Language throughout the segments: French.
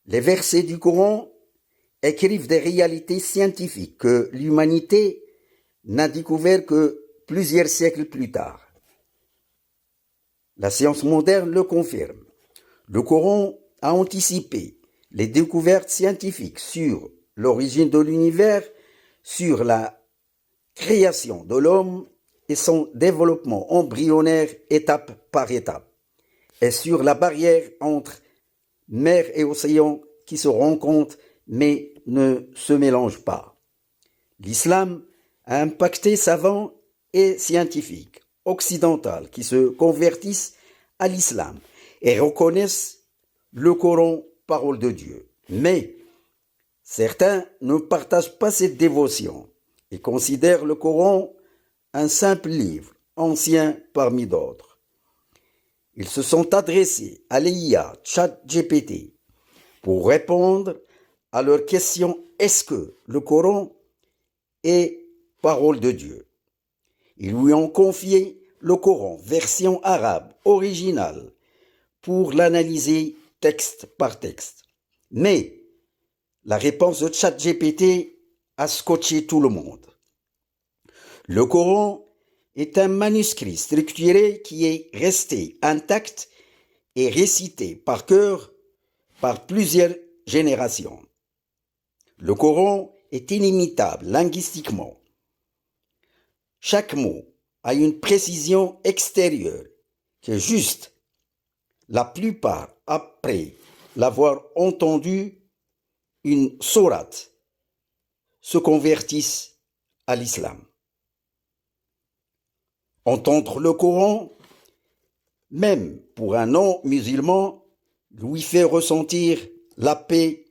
Les versets du Coran écrivent des réalités scientifiques que l'humanité n'a découvert que plusieurs siècles plus tard. La science moderne le confirme. Le Coran a anticipé les découvertes scientifiques sur l'origine de l'univers, sur la création de l'homme et son développement embryonnaire étape par étape, et sur la barrière entre mer et océan qui se rencontrent mais ne se mélangent pas. L'islam a impacté savants et scientifiques occidentaux qui se convertissent à l'islam et reconnaissent le Coran, parole de Dieu. Mais certains ne partagent pas cette dévotion et considèrent le Coran un simple livre, ancien parmi d'autres. Ils se sont adressés à l'IA ChatGPT pour répondre à leur question: est-ce que le Coran est parole de Dieu? Ils lui ont confié le Coran, version arabe originale, pour l'analyser texte par texte. Mais la réponse de ChatGPT a scotché tout le monde. Le Coran est un manuscrit structuré qui est resté intact et récité par cœur par plusieurs générations. Le Coran est inimitable linguistiquement. Chaque mot a une précision extérieure qui est juste. La plupart, après l'avoir entendu une sourate, se convertissent à l'islam. Entendre le Coran, même pour un non-musulman, lui fait ressentir la paix,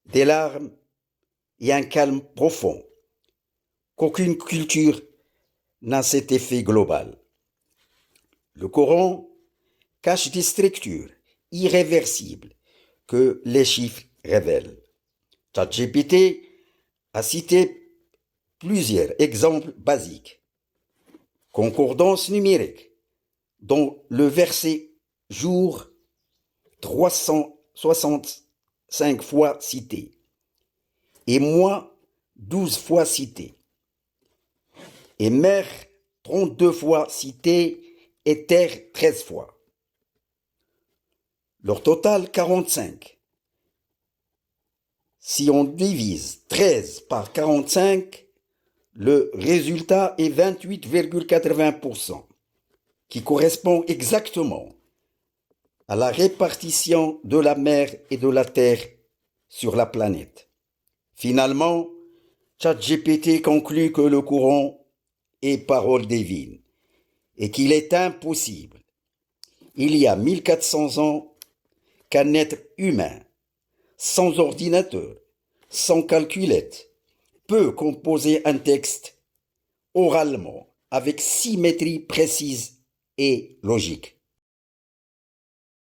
des larmes et un calme profond, qu'aucune culture n'a cet effet global. Le Coran cache des structures irréversibles que les chiffres révèlent. ChatGPT a cité plusieurs exemples basiques. Concordance numérique, dont le verset jour 365 fois cité, et mois 12 fois cité, et mer 32 fois cité, et terre 13 fois. Leur total 45. Si on divise 13 par 45, le résultat est 28,80%, qui correspond exactement à la répartition de la mer et de la terre sur la planète. Finalement, ChatGPT conclut que le Coran est parole divine et qu'il est impossible, il y a 1400 ans, qu'un être humain, sans ordinateur, sans calculette, peut composer un texte oralement avec symétrie précise et logique.